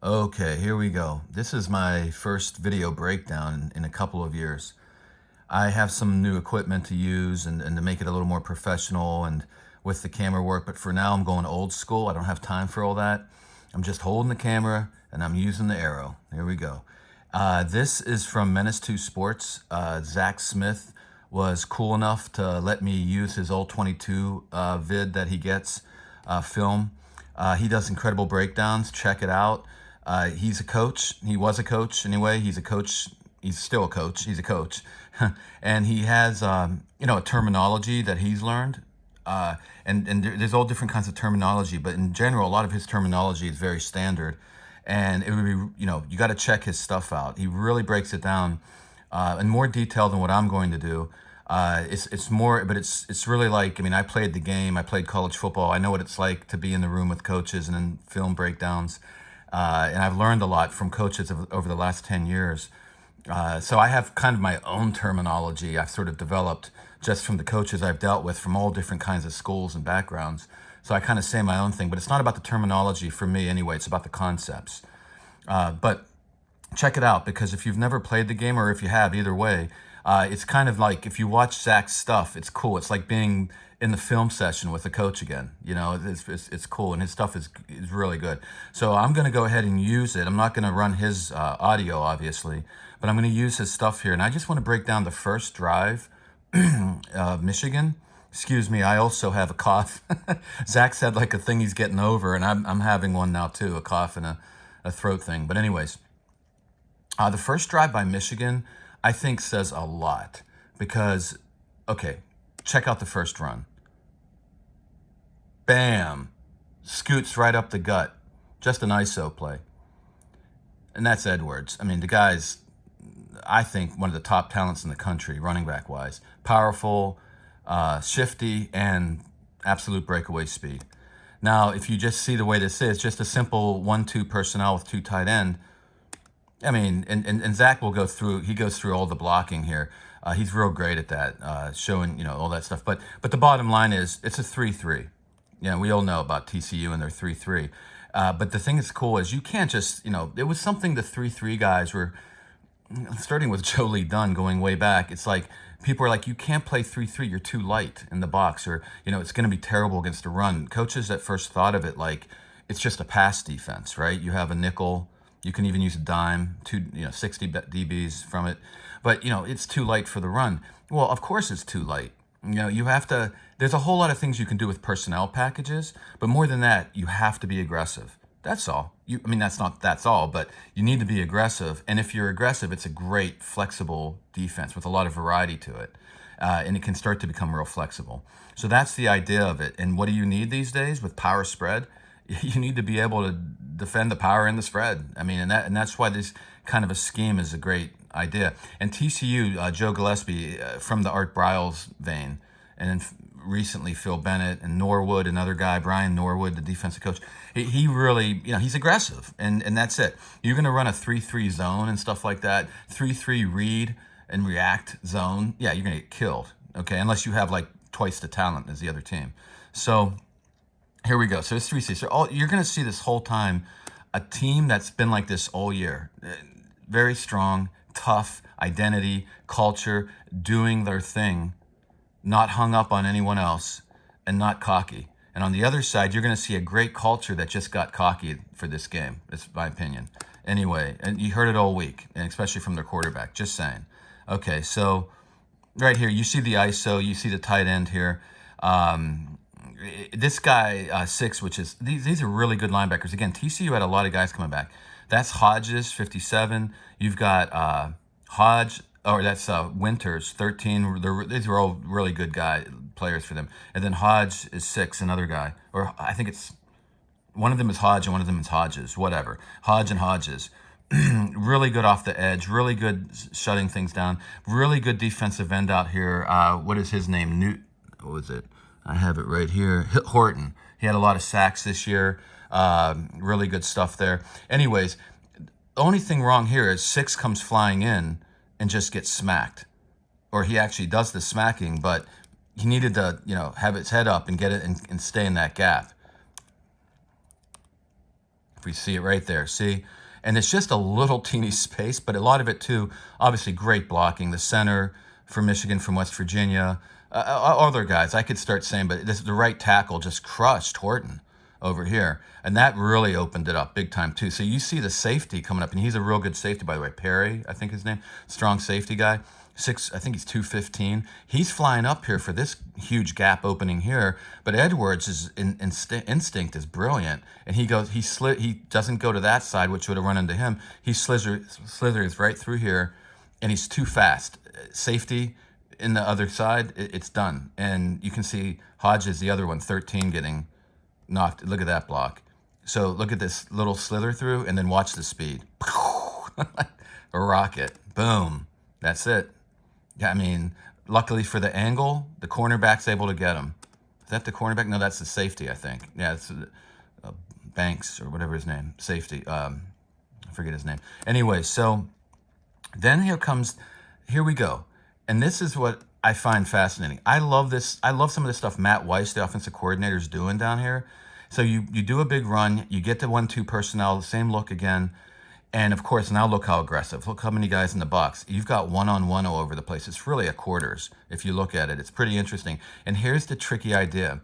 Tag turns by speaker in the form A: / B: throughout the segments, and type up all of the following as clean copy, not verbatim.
A: Okay, here we go. This is my first video breakdown in a couple of years. I have some new equipment to use and to make it a little more professional and with the camera work, but for now I'm going old school. I don't have time for all that. I'm just holding the camera and I'm using the arrow. Here we go. This is from Menace 2 Sports. Zach Smith was cool enough to let me use his old 22 vid that he gets, film. He does incredible breakdowns. Check it out. He's a coach. He was a coach anyway. He's a coach. He's still a coach. He's a coach. And he has, a terminology that he's learned. And there's all different kinds of terminology, but in general, a lot of his terminology is very standard. And it would be, you got to check his stuff out. He really breaks it down in more detail than what I'm going to do. It's more, but it's really like, I played the game. I played college football. I know what it's like to be in the room with coaches and then film breakdowns. And I've learned a lot from coaches over the last 10 years. So I have kind of my own terminology I've sort of developed just from the coaches I've dealt with from all different kinds of schools and backgrounds. So I kind of say my own thing, but it's not about the terminology for me anyway. It's about the concepts. But check it out, because if you've never played the game, or if you have, either way, it's kind of like if you watch Zach's stuff, it's cool. It's like being in the film session with the coach again. It's cool, and his stuff is really good. So I'm going to go ahead and use it. I'm not going to run his audio, obviously, but I'm going to use his stuff here. And I just want to break down the first drive, Michigan. Excuse me, I also have a cough. Zach said like a thing he's getting over, and I'm having one now too, a cough and a throat thing. But anyways, the first drive by Michigan, I think, says a lot because, okay, check out the first run. Bam! Scoots right up the gut. Just an ISO play. And that's Edwards. The guy's, I think, one of the top talents in the country, running back wise. Powerful, shifty, and absolute breakaway speed. Now, if you just see the way this is, just a simple 1-2 personnel with two tight end, and Zach will go through. He goes through all the blocking here. He's real great at that, showing all that stuff. But the bottom line is it's a 3-3. We all know about TCU and their 3-3. But the thing that's cool is you can't just it was something the 3-3 guys were starting with Joe Lee Dunn going way back. It's like people are like, you can't play 3-3. You're too light in the box, or it's going to be terrible against the run. Coaches at first thought of it like it's just a pass defense, right? You have a nickel. You can even use a dime, 60 DBs from it. But, it's too light for the run. Well, of course it's too light. You have to, there's a whole lot of things you can do with personnel packages, but more than that, you have to be aggressive. That's all. That's all, but you need to be aggressive. And if you're aggressive, it's a great, flexible defense with a lot of variety to it. And it can start to become real flexible. So that's the idea of it. And what do you need these days with power spread? You need to be able to defend the power in the spread. And that's why this kind of a scheme is a great idea. And TCU, Joe Gillespie, from the Art Briles vein, and then recently Phil Bennett and Norwood, another guy, Brian Norwood, the defensive coach. He really, he's aggressive, and that's it. You're going to run a 3-3 zone and stuff like that, 3-3 read and react zone. Yeah, you're going to get killed. Okay, unless you have like twice the talent as the other team. So here we go. So it's 3-3. So you're going to see this whole time a team that's been like this all year. Very strong, tough, identity, culture, doing their thing, not hung up on anyone else, and not cocky. And on the other side, you're going to see a great culture that just got cocky for this game. That's my opinion. Anyway, and you heard it all week, and especially from their quarterback. Just saying. Okay, so right here, you see the ISO, you see the tight end here. This guy, 6, which is, these are really good linebackers. Again, TCU had a lot of guys coming back. That's Hodges, 57. You've got Hodge, or that's Winters, 13. These are all really good players for them. And then Hodge is 6, another guy. Or I think it's, one of them is Hodge and one of them is Hodges, whatever. Hodge and Hodges. Really good off the edge, really good shutting things down, really good defensive end out here. What is his name? What was it? I have it right here. Horton. He had a lot of sacks this year. Really good stuff there. Anyways, the only thing wrong here is 6 comes flying in and just gets smacked. Or he actually does the smacking, but he needed to, have his head up and get it and stay in that gap. We see it right there. See? And it's just a little teeny space, but a lot of it too, obviously great blocking. The center for Michigan from West Virginia, other guys, I could start saying, but the right tackle just crushed Horton over here. And that really opened it up big time too. So you see the safety coming up, and he's a real good safety, by the way. Perry, I think his name, strong safety guy. I think he's 215. He's flying up here for this huge gap opening here. But Edwards' instinct is brilliant, and he doesn't go to that side, which would have run into him. He slithers right through here, and he's too fast. Safety in the other side, it's done. And you can see Hodges, the other one, 13, getting knocked. Look at that block. So look at this little slither through, and then watch the speed. A rocket. Boom. That's it. Yeah, I mean, luckily for the angle, the cornerback's able to get him. Is that the cornerback? No, that's the safety, I think. Yeah, it's Banks or whatever his name. Safety. I forget his name. Anyway, so then here we go. And this is what I find fascinating. I love this. I love some of the stuff Matt Weiss, the offensive coordinator, is doing down here. So you do a big run. You get the 1-2 personnel, the same look again. And of course, now look how aggressive. Look how many guys in the box. You've got one-on-one all over the place. It's really a quarters if you look at it. It's pretty interesting. And here's the tricky idea.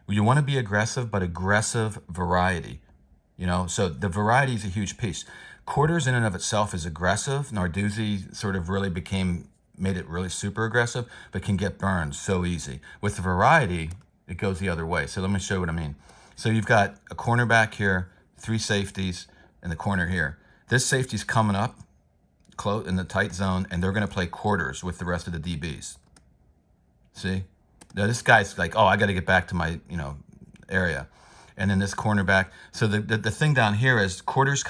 A: You want to be aggressive, but aggressive variety. So the variety is a huge piece. Quarters in and of itself is aggressive. Narduzzi sort of really made it really super aggressive, but can get burned so easy. With the variety, it goes the other way. So let me show you what I mean. So you've got a cornerback here, 3 safeties in the corner here. This safety's coming up close in the tight zone, and they're going to play quarters with the rest of the DBs. See? Now this guy's like, oh, I got to get back to my area. And then this cornerback. So the thing down here is quarters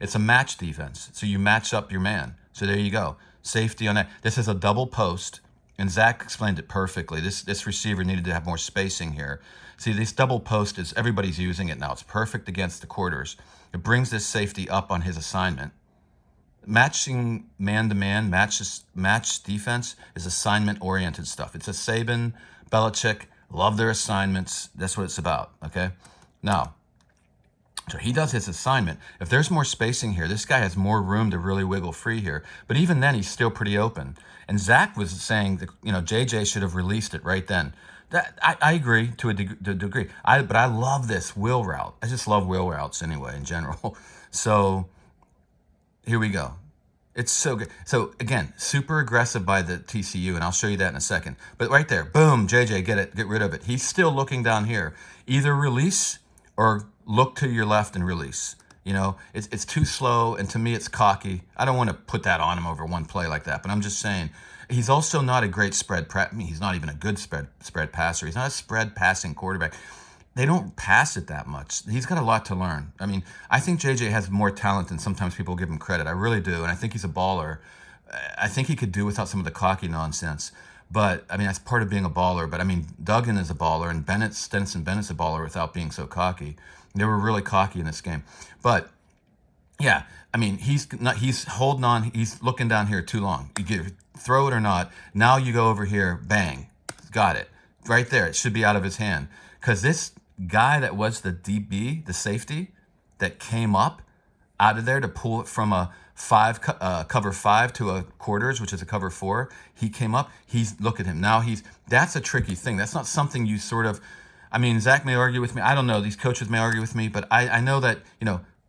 A: it's a match defense. So you match up your man. So there you go. Safety on that. This is a double post, and Zach explained it perfectly. This receiver needed to have more spacing here. See, this double post everybody's using it now. It's perfect against the quarters. It brings this safety up on his assignment. Matching man-to-man, match defense is assignment-oriented stuff. It's a Saban, Belichick, love their assignments. That's what it's about, okay? Now, so he does his assignment. If there's more spacing here, this guy has more room to really wiggle free here. But even then, he's still pretty open. And Zach was saying that JJ should have released it right then. I agree to a degree. But I love this wheel route. I just love wheel routes anyway in general. So here we go. It's so good. So again, super aggressive by the TCU, and I'll show you that in a second. But right there, boom, JJ, get rid of it. He's still looking down here. Either release or look to your left and release. It's too slow, and to me, it's cocky. I don't want to put that on him over one play like that, but I'm just saying, he's also not a great he's not even a good spread passer. He's not a spread passing quarterback. They don't pass it that much. He's got a lot to learn. I mean, I think JJ has more talent than sometimes people give him credit. I really do, and I think he's a baller. I think he could do without some of the cocky nonsense. But, I mean, that's part of being a baller. But, I mean, Duggan is a baller, and Stetson Bennett's a baller without being so cocky. They were really cocky in this game. But, yeah, I mean, he's holding on. He's looking down here too long. You throw it or not. Now you go over here, bang, got it. Right there. It should be out of his hand. Because this guy that was the DB, the safety, that came up out of there to pull it from a cover 5 to a quarters, which is a cover 4. He came up. Look at him. Now that's a tricky thing. That's not something you sort of, I mean, Zach may argue with me. I don't know. These coaches may argue with me, but I know that,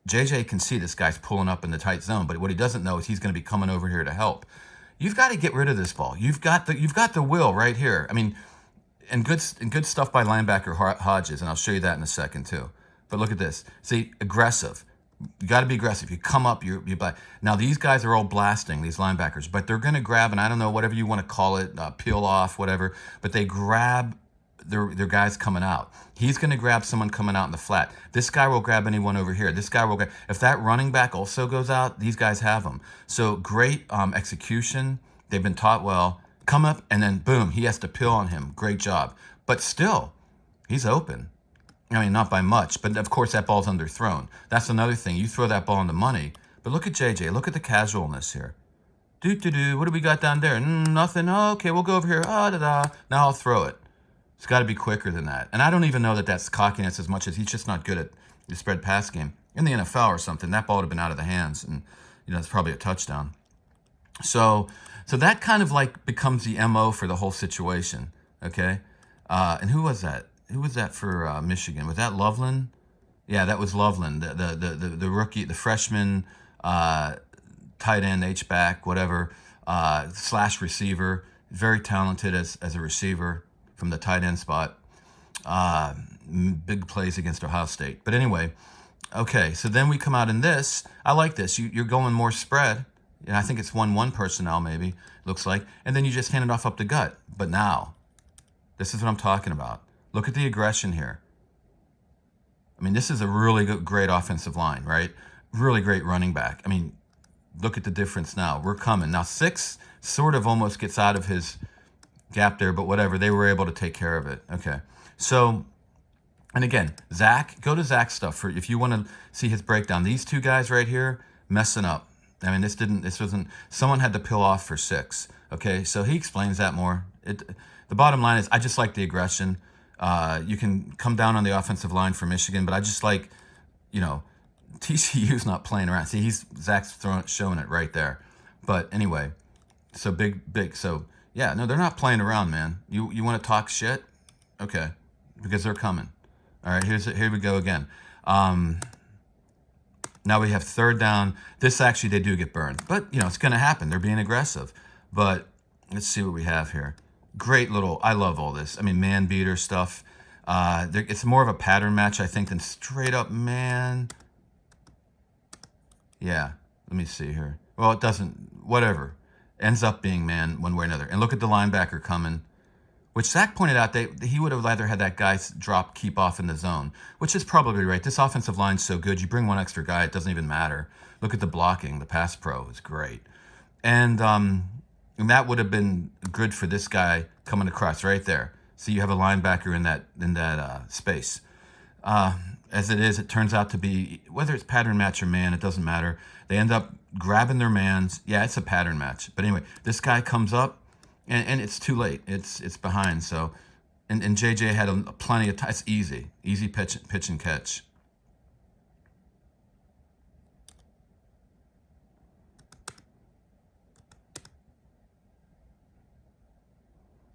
A: JJ can see this guy's pulling up in the tight zone, but what he doesn't know is he's going to be coming over here to help. You've got to get rid of this ball. You've got the will right here. I mean, and good stuff by linebacker Hodges, and I'll show you that in a second too. But look at this. See, aggressive. You got to be aggressive. You come up, you blast. Now these guys are all blasting, these linebackers, but they're going to grab, and I don't know, whatever you want to call it, peel off, whatever. But they grab their guys coming out. He's going to grab someone coming out in the flat. This guy will grab anyone over here. This guy will grab. If that running back also goes out, these guys have them. So great execution. They've been taught well. Come up, and then boom, he has to peel on him. Great job. But still, he's open. I mean, not by much, but of course that ball's underthrown. That's another thing. You throw that ball in the money. But look at JJ. Look at the casualness here. What do we got down there? Nothing. Oh, okay, we'll go over here. Now I'll throw it. It's got to be quicker than that. And I don't even know that that's cockiness as much as he's just not good at the spread pass game. In the NFL or something, that ball would have been out of the hands, and it's probably a touchdown. So, so that kind of like becomes the MO for the whole situation. Okay, and who was that? Who was that for Michigan? Was that Loveland? Yeah, that was Loveland, the rookie, the freshman, tight end, H back, whatever, slash receiver. Very talented as a receiver from the tight end spot. Uh, Big plays against Ohio State. But anyway, okay, so then we come out in this. I like this. You're going more spread. And I think it's 1-1 personnel, maybe, looks like. And then you just hand it off up the gut. But now, this is what I'm talking about. Look at the aggression here. I mean, this is a really great offensive line, right? Really great running back. I mean, look at the difference now. We're coming. Now, 6 sort of almost gets out of his gap there, but whatever. They were able to take care of it. Okay. So, and again, Zach, go to Zach's stuff for if you want to see his breakdown. These two guys right here, messing up. I mean, this wasn't, someone had to peel off for 6. Okay. So he explains that more. The bottom line is I just like the aggression. You can come down on the offensive line for Michigan, but I just like, TCU's not playing around. See, Zach's showing it right there. But anyway, so big. So yeah, no, they're not playing around, man. You want to talk shit? Okay, because they're coming. All right, here we go again. Now we have 3rd down. This actually they do get burned, but it's going to happen. They're being aggressive. But let's see what we have here. Great little. I love all this. I mean, man beater stuff. It's more of a pattern match, I think, than straight up man. Yeah, let me see here. Well, it doesn't. Whatever. Ends up being man one way or another. And look at the linebacker coming, which Zach pointed out he would have either had that guy keep off in the zone, which is probably right. This offensive line's so good. You bring one extra guy, it doesn't even matter. Look at the blocking. The pass pro is great. And that would have been good for this guy coming across right there. So you have a linebacker in that space. As it is, it turns out to be, whether it's pattern match or man, it doesn't matter. They end up grabbing their mans. Yeah, it's a pattern match. But anyway, this guy comes up, and it's too late. It's behind. So, and JJ had plenty of time. It's easy pitch and catch.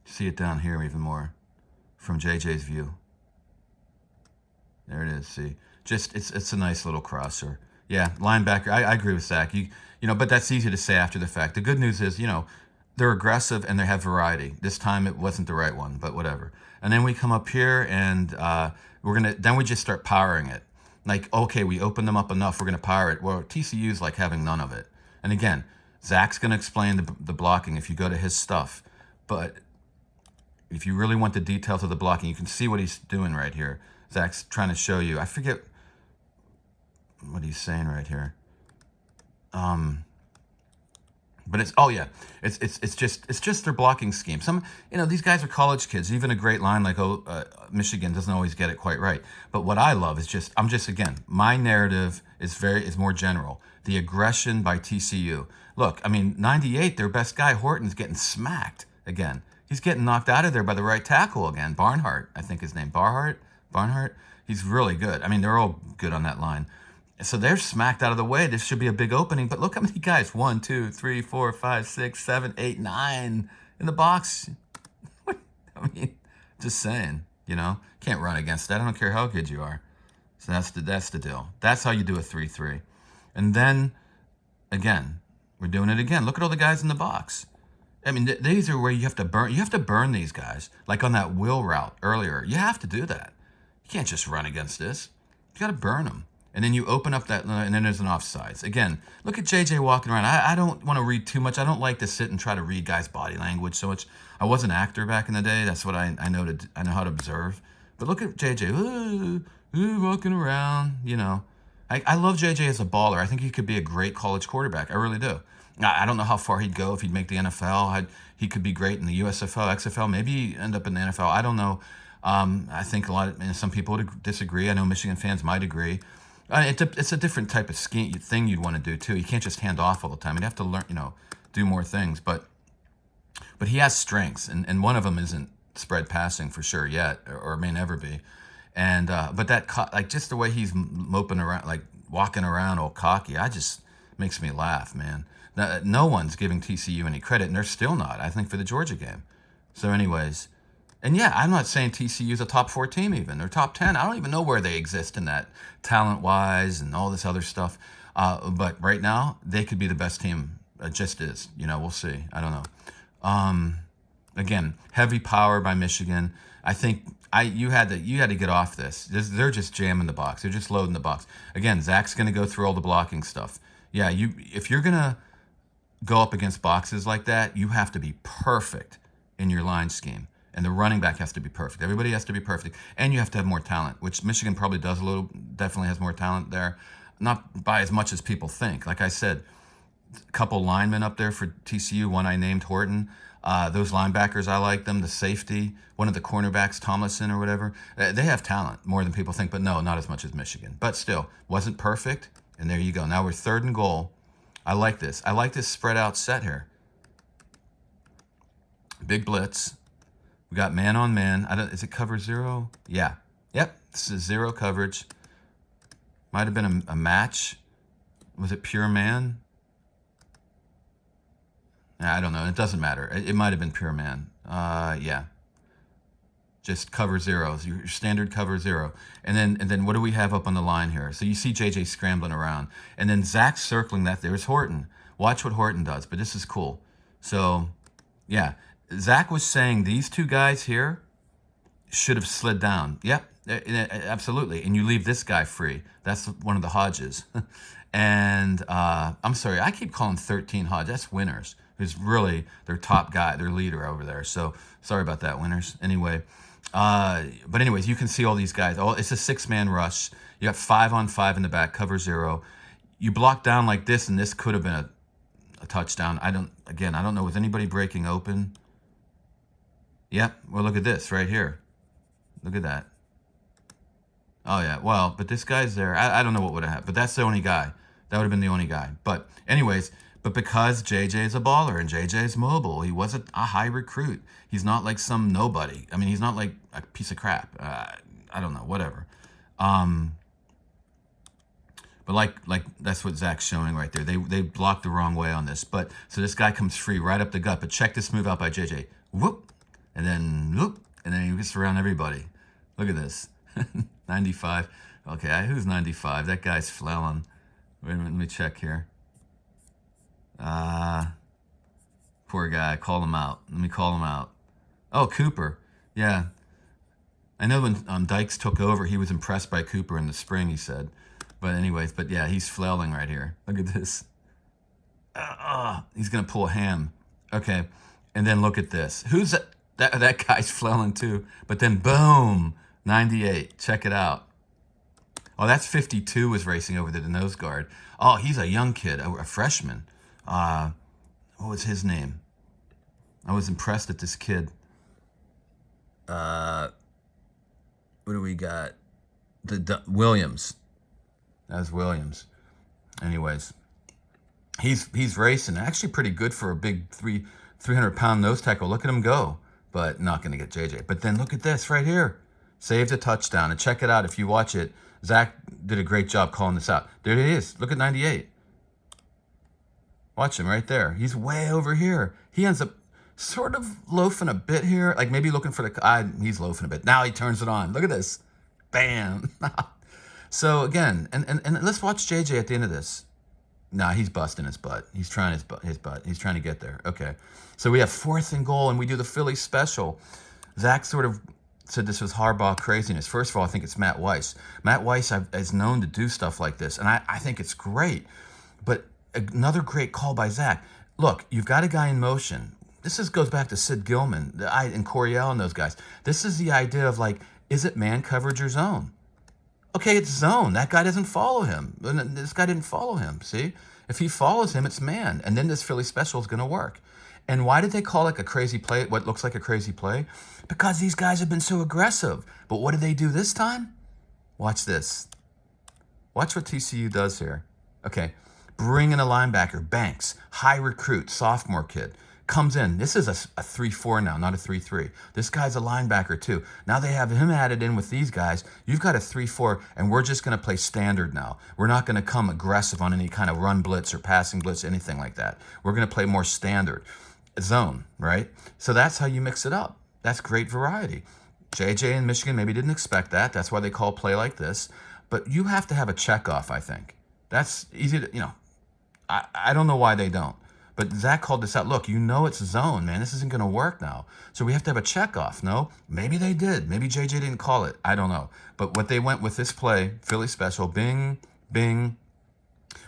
A: See it down here even more from JJ's view. There it is. See, just it's a nice little crosser. Yeah, linebacker. I agree with Zach. But that's easy to say after the fact. The good news is, they're aggressive and they have variety. This time it wasn't the right one, but whatever. And then we come up here and then we just start powering it. Like, okay, we open them up enough. We're gonna power it. Well, TCU's like having none of it. And again, Zach's gonna explain the blocking if you go to his stuff, but if you really want the details of the blocking, you can see what he's doing right here. Zach's trying to show you. I forget what he's saying right here. But it's just their blocking scheme. These guys are college kids. Even a great line like Michigan doesn't always get it quite right. But what I love is again, my narrative is more general. The aggression by TCU. Look, I mean, 98, their best guy Horton's getting smacked again. He's getting knocked out of there by the right tackle again. Barnhart, I think his name. Barnhart. He's really good. I mean, they're all good on that line. So they're smacked out of the way. This should be a big opening. But look how many guys. 1, 2, 3, 4, 5, 6, 7, 8, 9 in the box. I mean, just saying, can't run against that. I don't care how good you are. So that's the deal. That's how you do a 3-3. And then, again, we're doing it again. Look at all the guys in the box. I mean, these are where you have to burn. You have to burn these guys, like on that wheel route earlier. You have to do that. You can't just run against this. You got to burn them. And then you open up that, and then there's an offsides. Again, look at JJ walking around. I don't want to read too much. I don't like to sit and try to read guys' body language so much. I was an actor back in the day. That's what I know I know how to observe. But look at JJ, walking around. I love JJ as a baller. I think he could be a great college quarterback. I really do. I don't know how far he'd go if he'd make the NFL. He could be great in the USFL, XFL. Maybe end up in the NFL. I don't know. I think some people would disagree. I know Michigan fans might agree. It's a different type of thing you'd want to do too. You can't just hand off all the time. You'd have to learn, do more things. But he has strengths, and one of them isn't spread passing for sure yet, or may never be. And but just the way he's moping around, like walking around all cocky. I just makes me laugh, man. No one's giving TCU any credit, and they're still not, I think, for the Georgia game. So anyways, and yeah, I'm not saying TCU's a top 4 team even, or top 10. I don't even know where they exist in that talent-wise and all this other stuff. But right now, they could be the best team. It just is. We'll see. I don't know. Again, heavy power by Michigan. I think you had to get off this. They're just jamming the box. They're just loading the box. Again, Zach's going to go through all the blocking stuff. Yeah, if you're going to go up against boxes like that, you have to be perfect in your line scheme. And the running back has to be perfect. Everybody has to be perfect. And you have to have more talent, which Michigan probably does definitely has more talent there. Not by as much as people think. Like I said, a couple linemen up there for TCU. One I named Horton. Those linebackers, I like them. The safety, one of the cornerbacks, Tomlinson or whatever. They have talent more than people think, but no, not as much as Michigan. But still, wasn't perfect. And there you go. Now we're 3rd and goal. I like this. I like this spread out set here. Big blitz. We got man on man. Is it cover 0? Yeah. Yep. This is 0 coverage. Might have been a match. Was it pure man? I don't know. It doesn't matter. It might have been pure man. Yeah. Just cover 0. Your standard cover 0. And then what do we have up on the line here? So you see JJ scrambling around. And then Zach's circling that. There's Horton. Watch what Horton does. But this is cool. So, yeah. Zach was saying these 2 guys here should have slid down. Yep. Absolutely. And you leave this guy free. That's one of the Hodges. And I'm sorry. I keep calling 13 Hodge. That's Winners, who's really their top guy, their leader over there. So sorry about that, Winners. Anyway. But anyways, you can see all these guys. It's a 6-man rush. You got 5 on 5 in the back, cover 0. You block down like this, and this could have been a touchdown. I don't know. Was anybody breaking open? Yep. Well, look at this right here. Look at that. Oh, yeah. Well, but this guy's there. I don't know what would have happened, but that's the only guy. That would have been the only guy. But anyways, because JJ is a baller and JJ is mobile, he wasn't a high recruit. He's not like some nobody. I mean, he's not like a piece of crap. I don't know, whatever. But like that's what Zach's showing right there. They blocked the wrong way on this. But so this guy comes free right up the gut. But check this move out by JJ. Whoop, and then whoop, and then he gets around everybody. Look at this. 95. Okay, who's 95? That guy's flailing. Wait a minute, let me check here. Poor guy. Call him out. Let me call him out. Oh, Cooper. Yeah. I know when Dykes took over, he was impressed by Cooper in the spring, he said. But anyways, yeah, he's flailing right here. Look at this. He's going to pull a ham. Okay. And then look at this. Who's that? That guy's flailing too. But then boom, 98. Check it out. Oh, that's 52 was racing over to the nose guard. Oh, he's a young kid, a freshman. What was his name? I was impressed at this kid. What do we got? Williams. That was Williams. Anyways, he's racing. Actually pretty good for a big 300-pound nose tackle. Look at him go. But not going to get JJ. But then look at this right here. Saved a touchdown. And check it out if you watch it. Zach did a great job calling this out. There it is. Look at 98. Watch him right there. He's way over here. He ends up sort of loafing a bit here. Like maybe looking for he's loafing a bit. Now he turns it on. Look at this. Bam. So again, and let's watch JJ at the end of this. Nah, he's busting his butt. He's trying his butt. He's trying to get there. Okay. So we have 4th and goal, and we do the Philly special. Zach sort of said this was Harbaugh craziness. First of all, I think it's Matt Weiss. Matt Weiss is known to do stuff like this, and I think it's great. But another great call by Zach. Look, you've got a guy in motion. This goes back to Sid Gilman and Coryell and those guys. This is the idea of like, is it man coverage or zone? Okay, it's zone. That guy doesn't follow him. This guy didn't follow him, see? If he follows him, it's man. And then this Philly special is going to work. And why did they call it a crazy play, what looks like a crazy play? Because these guys have been so aggressive. But what did they do this time? Watch this. Watch what TCU does here. Okay, bring in a linebacker, Banks, high recruit, sophomore kid. comes in. This is a 3-4 now, not a 3-3. This guy's a linebacker too. Now they have him added in with these guys. You've got a 3-4, and we're just going to play standard now. We're not going to come aggressive on any kind of run blitz or passing blitz, anything like that. We're going to play more standard zone, right? So that's how you mix it up. That's great variety. JJ in Michigan maybe didn't expect that. That's why they call play like this. But you have to have a checkoff, I think. That's easy to, I don't know why they don't. But Zach called this out. Look, it's zone, man. This isn't going to work now. So we have to have a checkoff. No? Maybe they did. Maybe JJ didn't call it. I don't know. But what they went with this play, Philly special, bing, bing.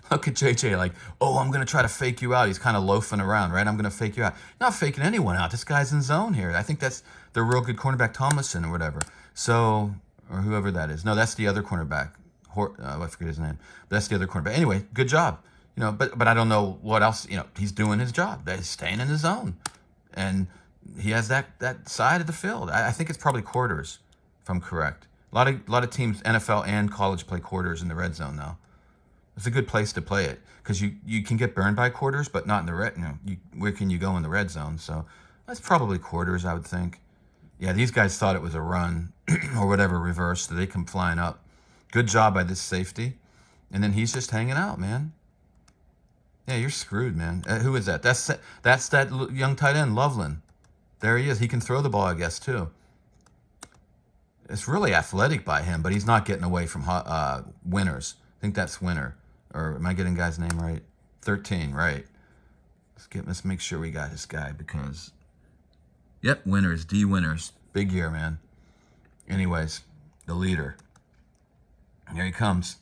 A: Look at JJ like, oh, I'm going to try to fake you out. He's kind of loafing around, right? I'm going to fake you out. Not faking anyone out. This guy's in zone here. I think that's the real good cornerback, Thomason or whatever. So, or whoever that is. No, that's the other cornerback. I forget his name. But that's the other cornerback. Anyway, good job. But I don't know what else. He's doing his job. He's staying in his zone, and he has that side of the field. I think it's probably quarters, if I'm correct. A lot of teams, NFL and college, play quarters in the red zone now. It's a good place to play it because you can get burned by quarters, but not in the red. Where can you go in the red zone? So that's probably quarters, I would think. Yeah, these guys thought it was a run or whatever reverse, so they come flying up. Good job by this safety, and then he's just hanging out, man. Yeah, you're screwed, man. Who is that? That's that young tight end, Loveland. There he is. He can throw the ball, I guess, too. It's really athletic by him, but he's not getting away from Winners. I think that's Winner. Or am I getting guy's name right? 13, right. Let's make sure we got this guy because... Yep, Winners, D Winners. Big year, man. Anyways, the leader. Here he comes.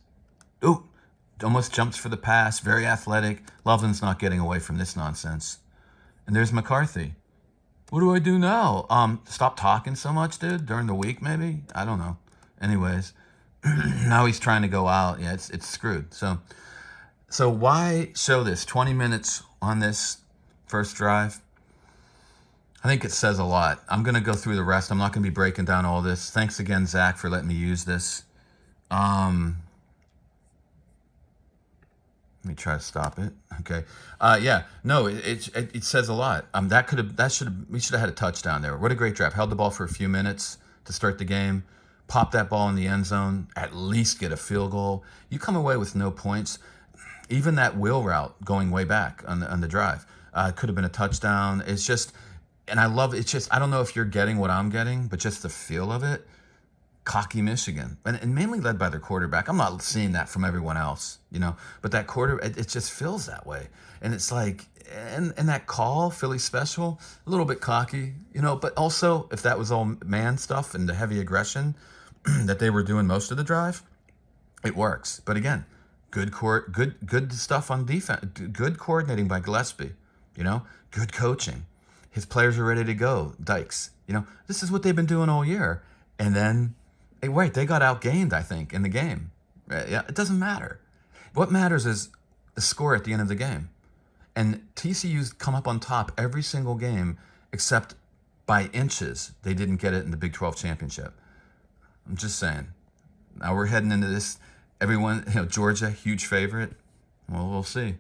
A: Ooh! Almost jumps for the pass, very athletic. Loveland's not getting away from this nonsense. And there's McCarthy. What do I do now? Stop talking so much, dude, during the week, maybe? I don't know. Anyways, now he's trying to go out. Yeah, it's screwed. So why show this? 20 minutes on this first drive? I think it says a lot. I'm going to go through the rest. I'm not going to be breaking down all this. Thanks again, Zach, for letting me use this. Let me try to stop it. Okay. Yeah. No, it says a lot. We should have had a touchdown there. What a great drive. Held the ball for a few minutes to start the game. Pop that ball in the end zone. At least get a field goal. You come away with no points. Even that wheel route going way back on the drive could have been a touchdown. It's just, and I love it. It's just, I don't know if you're getting what I'm getting, but just the feel of it. Cocky Michigan, and mainly led by their quarterback. I'm not seeing that from everyone else, but that it just feels that way. And it's like, and that call, Philly special, a little bit cocky, but also if that was all man stuff and the heavy aggression that they were doing most of the drive, it works. But again, good stuff on defense, good coordinating by Gillespie, good coaching. His players are ready to go, Dykes. This is what they've been doing all year. And then, they got outgained, I think, in the game. Yeah, it doesn't matter. What matters is the score at the end of the game. And TCU's come up on top every single game except by inches. They didn't get it in the Big 12 championship. I'm just saying. Now we're heading into this. Everyone, Georgia, huge favorite. Well, we'll see.